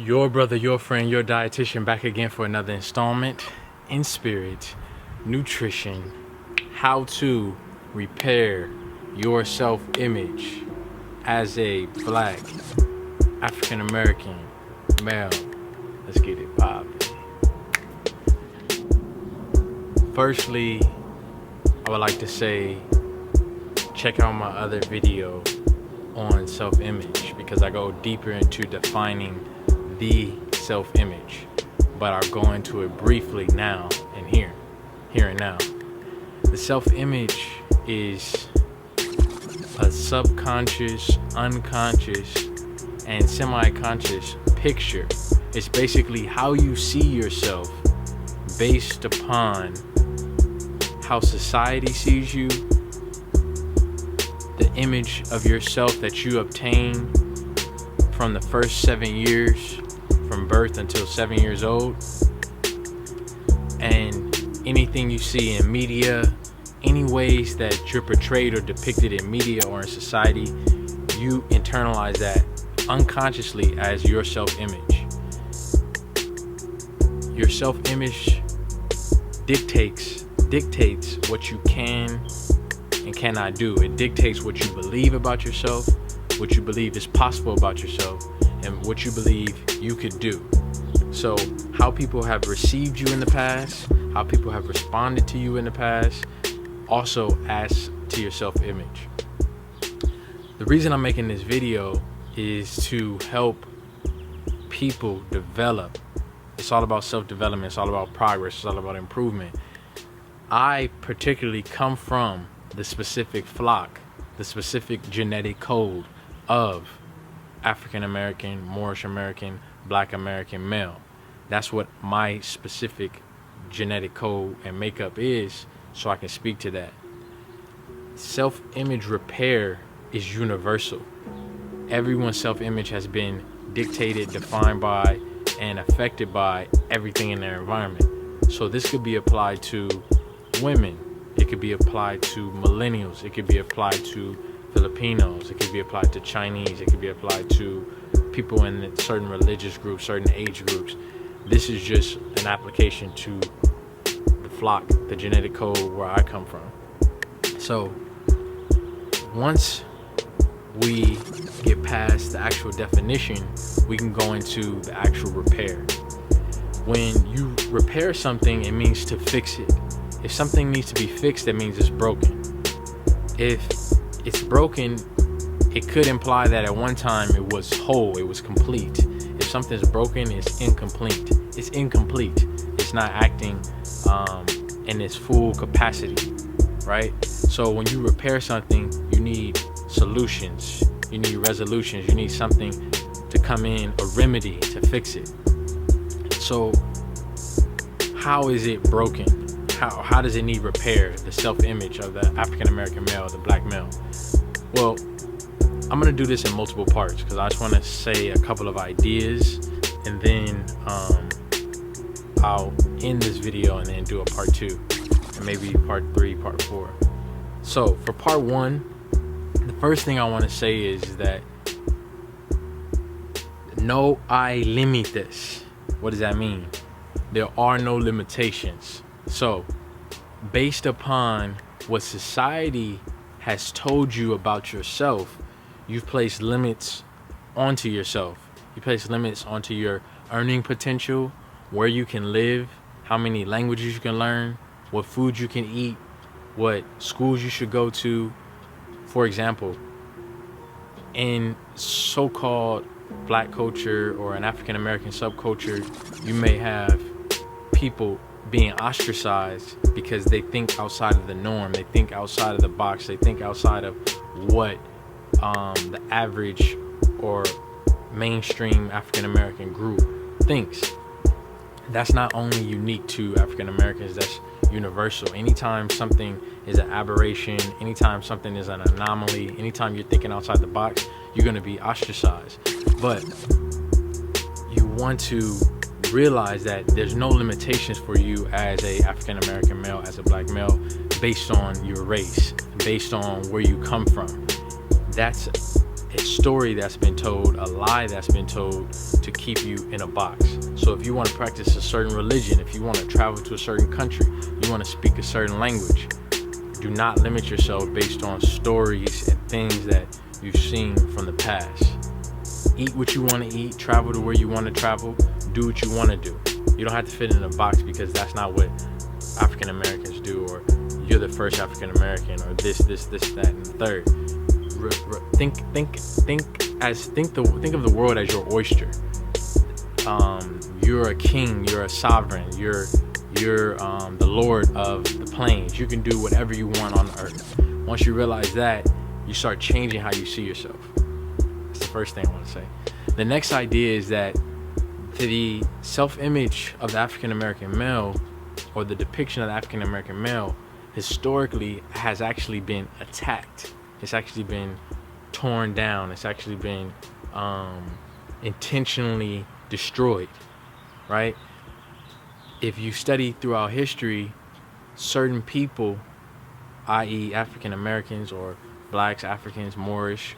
Your brother, your friend, your dietitian back again for another installment in spirit, nutrition, how to repair your self-image as a black African-American male. Let's get it poppin'. Firstly, I would like to say, check out my other video on self-image because I go deeper into defining the self-image, but I'll go into it briefly now and here and now. The self-image is a subconscious, unconscious, and semi-conscious picture. It's basically how you see yourself based upon how society sees you, the image of yourself that you obtain from the first 7 years, from birth until 7 years old, and anything you see in media, any ways that you're portrayed or depicted in media or in society, you internalize that unconsciously as your self-image. Your self-image dictates what you can and cannot do. It dictates what you believe about yourself, what you believe is possible about yourself, and what you believe you could do. So how people have received you in the past, how people have responded to you in the past, also adds to your self-image. The reason I'm making this video is to help people develop. It's all about self-development. It's all about progress. It's all about improvement. I particularly come from the specific flock, the specific genetic code of African American, Moorish American, Black American male. That's what my specific genetic code and makeup is, so I can speak to that. Self-image repair is universal. Everyone's self-image has been dictated, defined by, and affected by everything in their environment. So this could be applied to women. It could be applied to millennials. It could be applied to Filipinos. It could be applied to Chinese. It could be applied to people in certain religious groups, certain age groups. This is just an application to the flock, the genetic code where I come from. So once we get past the actual definition, we can go into the actual repair. When you repair something, it means to fix it. If something needs to be fixed, that means it's broken. If it's broken, it could imply that at one time it was whole, it was complete. If something's broken, it's incomplete. It's incomplete. It's not acting in its full capacity, right? So when you repair something, you need solutions, you need resolutions, you need something to come in, a remedy to fix it. So how is it broken? How does it need repair, the self-image of the African-American male, the black male? Well, I'm gonna do this in multiple parts because I just wanna say a couple of ideas, and then I'll end this video and then do a part 2, and maybe part 3, part 4. So for part 1, the first thing I wanna say is that no hay límites. What does that mean? There are no limitations. So, based upon what society has told you about yourself, you've placed limits onto yourself. You place limits onto your earning potential, where you can live, how many languages you can learn, what food you can eat, what schools you should go to. For example, in so-called black culture or an African American subculture, you may have people being ostracized because they think outside of the norm, they think outside of the box, they think outside of what the average or mainstream African American group thinks. That's not only unique to African Americans, that's universal. Anytime something is an aberration, anytime something is an anomaly, anytime you're thinking outside the box, you're going to be ostracized. But you want to realize that there's no limitations for you as a African American male, as a black male, based on your race, based on where you come from. That's a story that's been told, a lie that's been told to keep you in a box. So if you want to practice a certain religion, if you want to travel to a certain country, you want to speak a certain language, do not limit yourself based on stories and things that you've seen from the past. Eat what you want to eat, travel to where you want to travel, do what you want to do. You don't have to fit in a box, because that's not what African Americans do, or you're the first African American, or this, that, and the third. Think of the world as your oyster. You're a king, you're a sovereign, you're the lord of the plains. You can do whatever you want on earth. Once you realize that, you start changing how you see yourself. That's the first thing I want to say. The next idea is that the self-image of the African American male, or the depiction of the African American male, historically has actually been attacked. It's actually been torn down. It's actually been intentionally destroyed, right? If you study throughout history, certain people, i.e. African Americans or blacks, Africans, Moorish,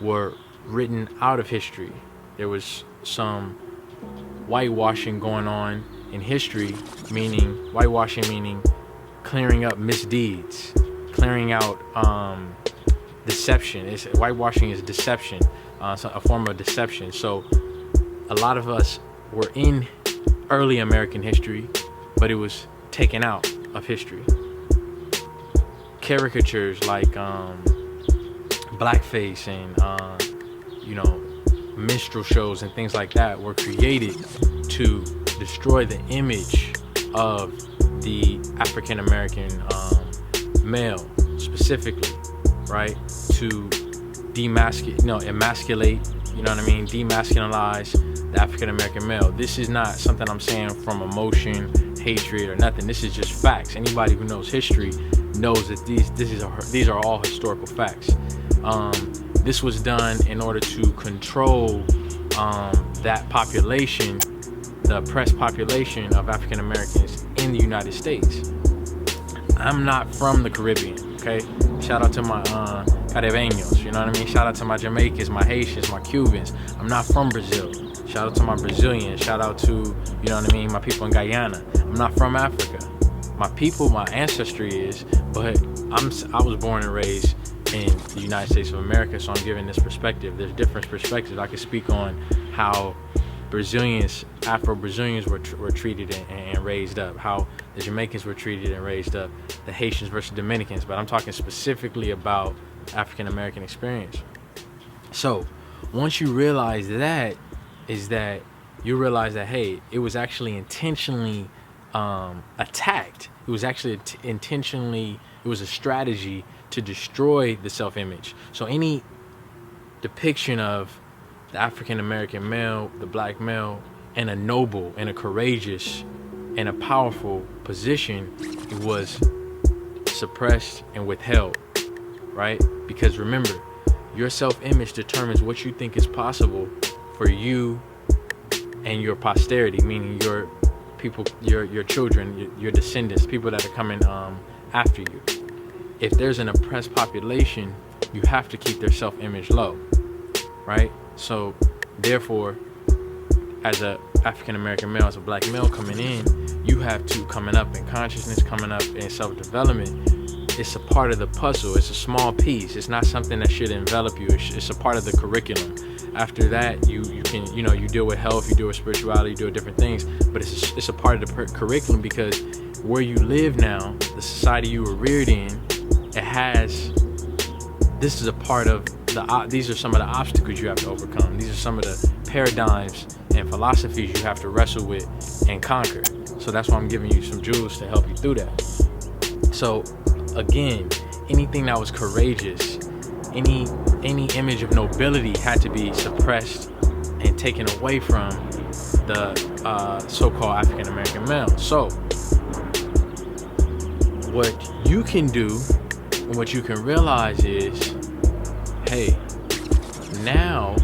were written out of history. There was some whitewashing going on in history, meaning clearing up misdeeds, clearing out deception. Whitewashing is deception, a form of deception. So a lot of us were in early American history, but it was taken out of history. Caricatures like blackface and minstrel shows and things like that were created to destroy the image of the African American male specifically, right? To emasculate, demasculinize the African American male. This is not something I'm saying from emotion, hatred, or nothing. This is just facts. Anybody who knows history knows that these are all historical facts. This was done in order to control that population, the oppressed population of African Americans in the United States. I'm not from the Caribbean, okay? Shout out to my Caribeños, you know what I mean? Shout out to my Jamaicans, my Haitians, my Cubans. I'm not from Brazil. Shout out to my Brazilians. Shout out to, my people in Guyana. I'm not from Africa. My people, my ancestry is, but I was born and raised in the United States of America, so I'm giving this perspective. There's different perspectives. I can speak on how Afro-Brazilians were treated and raised up, how the Jamaicans were treated and raised up, the Haitians versus Dominicans, but I'm talking specifically about African-American experience. So once you realize that, you realize that, hey, it was actually intentionally attacked. It was actually it was a strategy to destroy the self-image. So any depiction of the African American male, the black male, in a noble, in a courageous, in a powerful position, it was suppressed and withheld, right? Because remember, your self-image determines what you think is possible for you and your posterity, meaning your people, your children, your descendants, people that are coming after you. If there's an oppressed population, you have to keep their self-image low, right? So therefore, as a African American male, as a black male coming in, you have to, coming up in consciousness, coming up in self-development, it's a part of the puzzle. It's a small piece. It's not something that should envelop you. It's a part of the curriculum. After that, you can, you deal with health, you deal with spirituality, you deal with different things, but it's a part of the curriculum, because where you live now, the society you were reared in, this is a part of these are some of the obstacles you have to overcome. These are some of the paradigms and philosophies you have to wrestle with and conquer. So that's why I'm giving you some jewels to help you through that. So again, anything that was courageous, any image of nobility had to be suppressed and taken away from the so-called African American male. So what you can do and what you can realize is, hey, now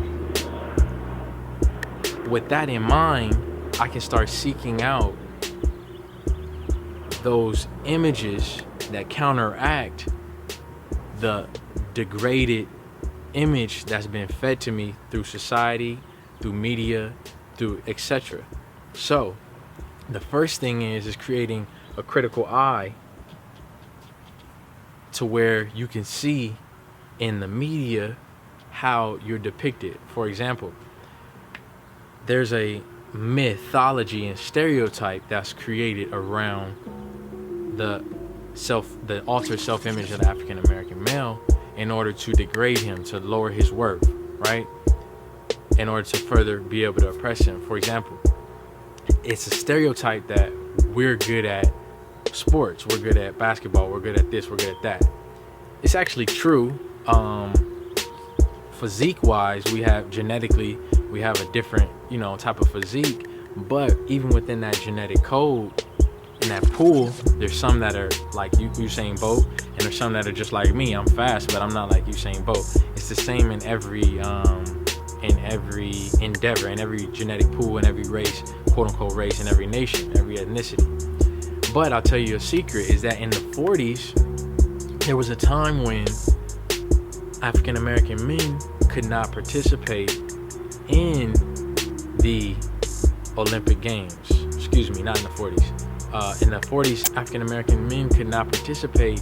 with that in mind, I can start seeking out those images that counteract the degraded image that's been fed to me through society, through media, through etc. So the first thing is creating a critical eye to where you can see in the media how you're depicted. For example, there's a mythology and stereotype that's created around the altered self-image of the African American male in order to degrade him, to lower his worth, right? In order to further be able to oppress him. For example, it's a stereotype that we're good at sports, we're good at basketball, we're good at this, we're good at that. It's actually true. Physique wise, we have a different, type of physique, but even within that genetic code, in that pool, there's some that are like Usain Bolt, and there's some that are just like me. I'm fast, but I'm not like Usain Bolt. It's the same in every endeavor, in every genetic pool, in every race, quote unquote race, in every nation, every ethnicity. But I'll tell you a secret is that in the 40s, there was a time when African American men could not participate in the Olympic Games. Excuse me, not in the 40s. In the 40s, African American men could not participate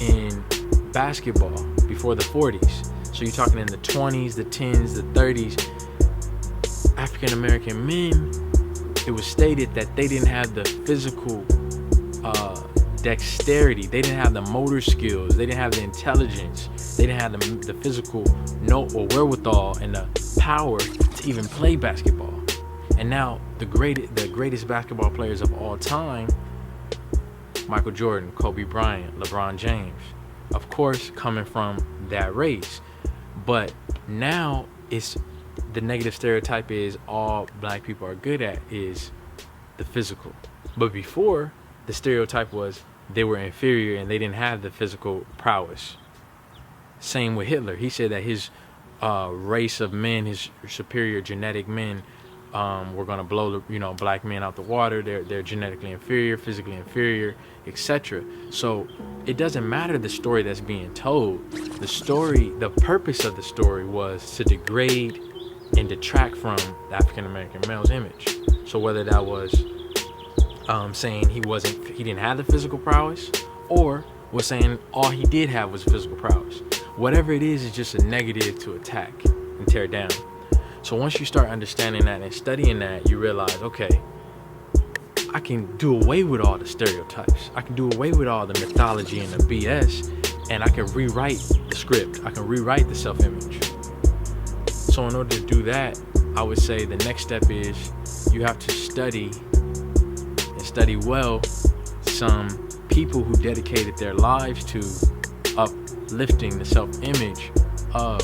in basketball before the 40s. So you're talking in the 20s, the 10s, the 30s. African American men, it was stated that they didn't have the physical dexterity, they didn't have the motor skills, they didn't have the intelligence, they didn't have the physical wherewithal and the power to even play basketball. And now the greatest basketball players of all time, Michael Jordan, Kobe Bryant, LeBron James, of course coming from that race. But now it's the negative stereotype is all black people are good at is the physical. But before, the stereotype was they were inferior and they didn't have the physical prowess. Same with Hitler. He said that his race of men, his superior genetic men, were going to blow black men out the water. They're genetically inferior, physically inferior, etc. So it doesn't matter the story that's being told. The purpose of the story was to degrade and detract from the African American male's image. So whether that was saying he didn't have the physical prowess, or was saying all he did have was physical prowess. Whatever it is just a negative to attack and tear down. So once you start understanding that and studying that, you realize, okay, I can do away with all the stereotypes. I can do away with all the mythology and the BS, and I can rewrite the script. I can rewrite the self-image. So in order to do that, I would say the next step is you have to study well some people who dedicated their lives to uplifting the self-image of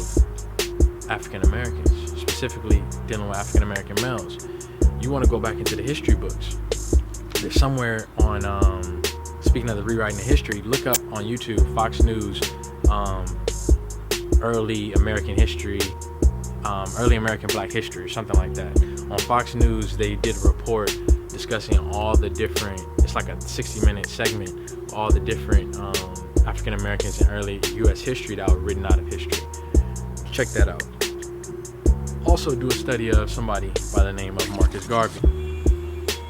African Americans, specifically dealing with African American males. You want to go back into the history books. There's somewhere on, speaking of the rewriting the history, look up on YouTube, Fox News, early American history, early American Black history, or something like that. On Fox News, they did a report discussing all the different, it's like a 60-minute segment, all the different African Americans in early U.S. history that were written out of history. Check that out. Also do a study of somebody by the name of Marcus Garvey.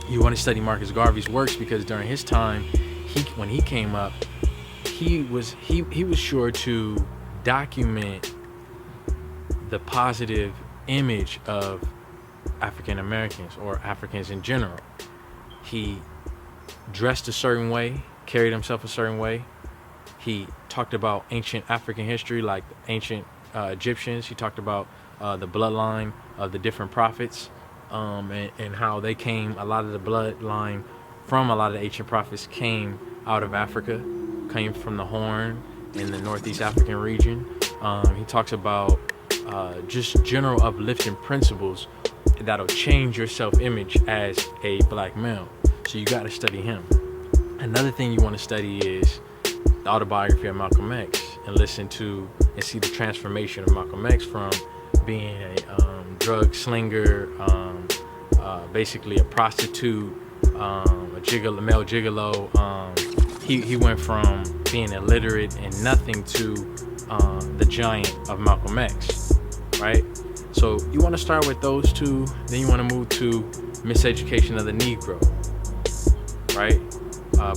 You want to study Marcus Garvey's works because during his time, when he came up, he was sure to document the positive image of African Americans or Africans in general. He dressed a certain way, carried himself a certain way. He talked about ancient African history, like ancient Egyptians. He talked about the bloodline of the different prophets, and how they came. A lot of the bloodline from a lot of the ancient prophets came out of Africa, came from the Horn in the Northeast African region. He talks about just general uplifting principles that'll change your self-image as a black male. So you got to study him. Another thing you want to study is the autobiography of Malcolm X, and listen to and see the transformation of Malcolm X from being a drug slinger, basically a prostitute, a male gigolo. He went from being illiterate and nothing to the giant of Malcolm X, right? So you want to start with those two, then you want to move to Miseducation of the Negro, right?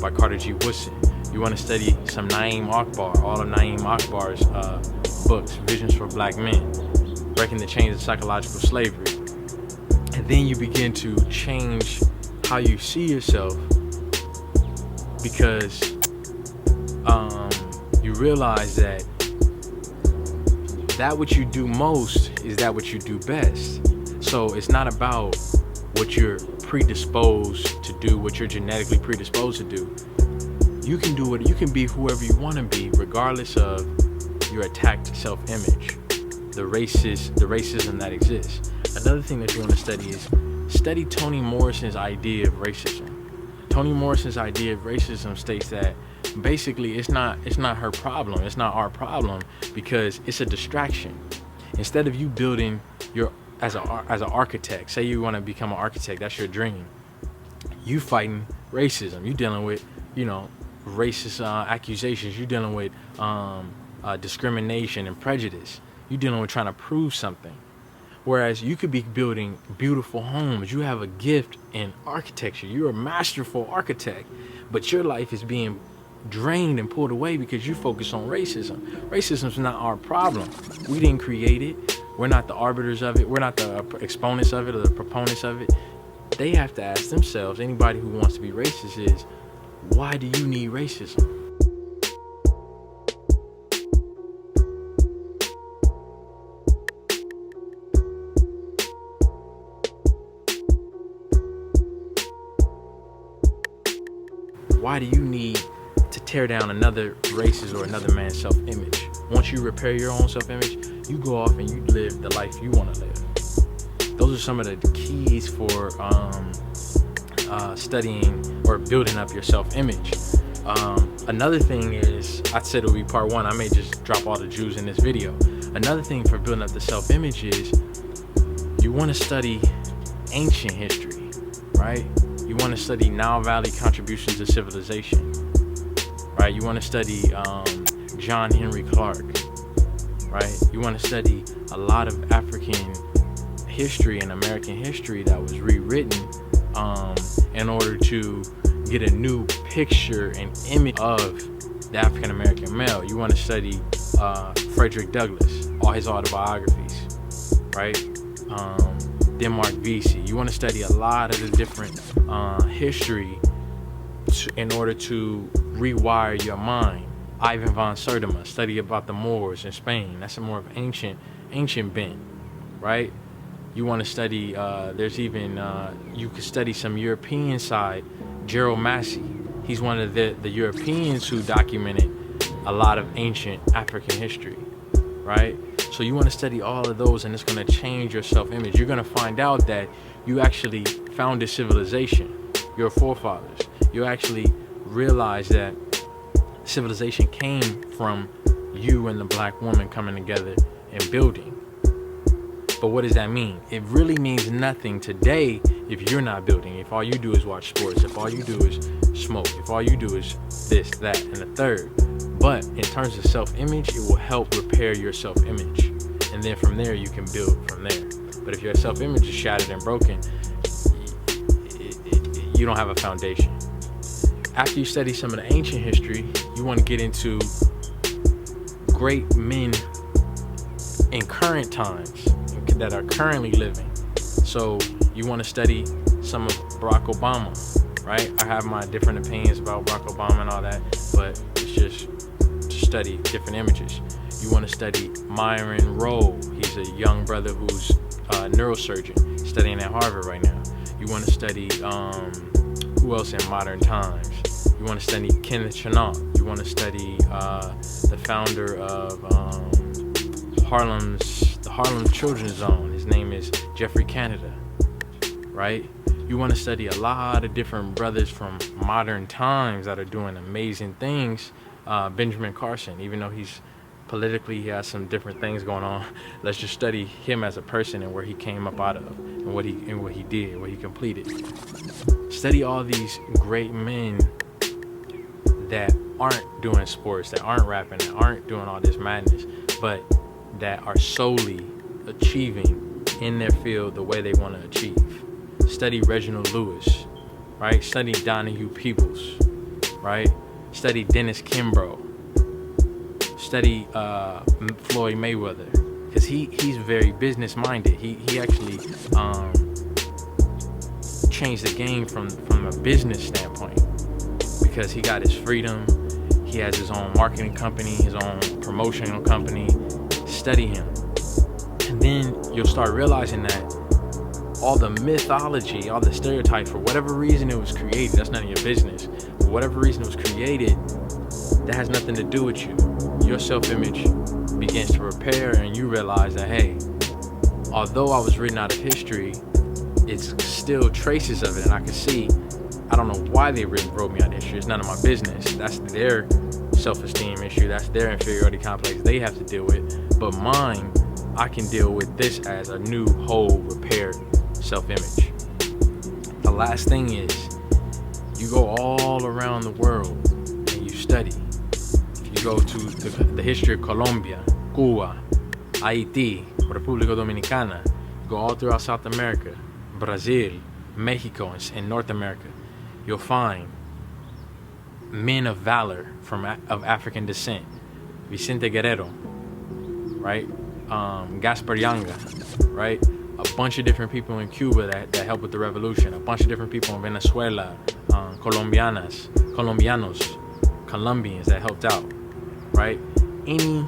By Carter G. Woodson. You want to study some Naeem Akbar, all of Naeem Akbar's books, Visions for Black Men, Breaking the Chains of Psychological Slavery. And then you begin to change how you see yourself, because you realize that what you do most is that what you do best. So it's not about what you're predisposed to do, what you're genetically predisposed to do. You can do it. You can be whoever you want to be, regardless of your attacked self-image, the racism that exists. Another thing that you want to study is study Toni Morrison's idea of racism. Toni Morrison's idea of racism states that basically it's not her problem, it's not our problem, because it's a distraction. Instead of you building as an architect, say you want to become an architect, that's your dream. You fighting racism. You dealing with racist accusations. You dealing with discrimination and prejudice. You dealing with trying to prove something. Whereas you could be building beautiful homes. You have a gift in architecture. You're a masterful architect, but your life is being drained and pulled away because you focus on racism. Racism's not our problem. We didn't create it. We're not the arbiters of it. We're not the exponents of it or the proponents of it. They have to ask themselves, anybody who wants to be racist, is, why do you need racism? Why do you need to tear down another race's or another man's self-image? Once you repair your own self-image, you go off and you live the life you want to live. Those are some of the keys for studying or building up your self-image. Another thing is, I said it would be part one. I may just drop all the Jews in this video. Another thing for building up the self-image is you want to study ancient history, right? You want to study Nile Valley contributions to civilization, right? You want to study John Henry Clark, right? You want to study a lot of African history and American history that was rewritten in order to get a new picture and image of the African American male. You want to study Frederick Douglass, all his autobiographies, right? Denmark Vesey. You want to study a lot of the different history in order to rewire your mind. Ivan von Sertima, study about the Moors in Spain. That's a more of ancient bent, right? You want to study, there's even, you could study some European side. Gerald Massey, he's one of the Europeans who documented a lot of ancient African history, right? So you want to study all of those, and it's going to change your self-image. You're going to find out that you actually founded civilization, your forefathers. You actually realize that civilization came from you and the black woman coming together and building. But what does that mean? It really means nothing today if you're not building. If all you do is watch sports, if all you do is smoke, if all you do is this, that, and the third. But in terms of self-image, it will help repair your self-image. And then from there, you can build from there. But if your self-image is shattered and broken, you don't have a foundation. After you study some of the ancient history, you want to get into great men in current times that are currently living. So you want to study some of Barack Obama, right? I have my different opinions about Barack Obama and all that, but it's just to study different images. You want to study Myron Rowe. He's a young brother who's a neurosurgeon studying at Harvard right now. You want to study who else in modern times? You want to study Kenneth Chenault. You want to study the founder of the Harlem Children's Zone. His name is Jeffrey Canada, right? You want to study a lot of different brothers from modern times that are doing amazing things. Benjamin Carson, even though he's politically, he has some different things going on. Let's just study him as a person and where he came up out of, and what he did, what he completed. Study all these great men that aren't doing sports, that aren't rapping, that aren't doing all this madness, but that are solely achieving in their field the way they want to achieve. Study Reginald Lewis, right? Study Donahue Peoples, right? Study Dennis Kimbrough. Study Floyd Mayweather, because he's very business minded. He actually changed the game from a business standpoint, because he got his freedom. He has his own marketing company, his own promotional company. Study him, and then you'll start realizing that all the mythology, all the stereotypes, for whatever reason it was created, that's none of your business. For whatever reason it was created, that has nothing to do with you. Your self-image begins to repair, and you realize that, hey, although I was written out of history, it's still traces of it, and I can see, I don't know why they wrote me out of history. It's none of my business. That's their self-esteem issue. That's their inferiority complex they have to deal with. But mine, I can deal with this as a new, whole, repaired self-image. The last thing is, you go all around the world and you study. You go to the history of Colombia, Cuba, Haiti, República Dominicana. You go all throughout South America, Brazil, Mexico, and North America. You'll find men of valor of African descent. Vicente Guerrero, right? Gaspar Yanga, right? A bunch of different people in Cuba that helped with the revolution. A bunch of different people in Venezuela, Colombianos, Colombians that helped out, right? Any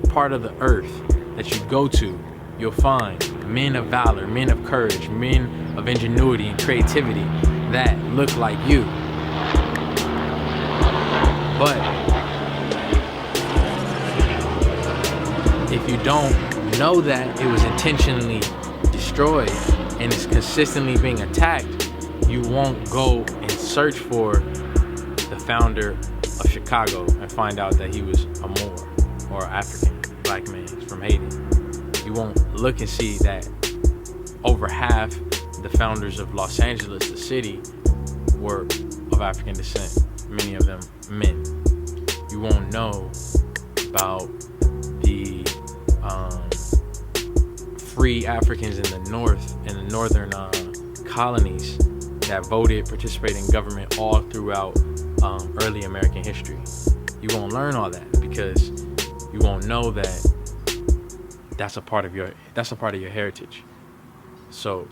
part of the earth that you go to, you'll find men of valor, men of courage, men of ingenuity and creativity that look like you. But if you don't know that it was intentionally destroyed and it's consistently being attacked, you won't go and search for the founder of Chicago and find out that he was a Moor or African black man from Haiti. You won't look and see that over half the founders of Los Angeles, the city, were of African descent, many of them men. You won't know about the free Africans in the north, in the northern colonies that voted, participated in government all throughout early American history. You won't learn all that because you won't know that that's a part of your heritage. So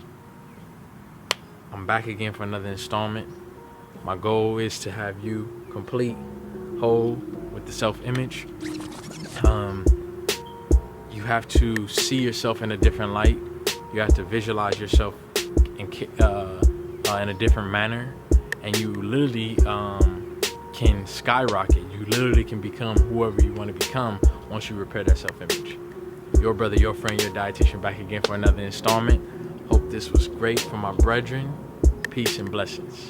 I'm back again for another installment. My goal is to have you complete, whole with the self-image. You have to see yourself in a different light. You have to visualize yourself in a different manner, and you literally can skyrocket. You literally can become whoever you want to become once you repair that self-image. Your brother, your friend, your dietitian, back again for another installment. Hope this was great for my brethren. Peace and blessings.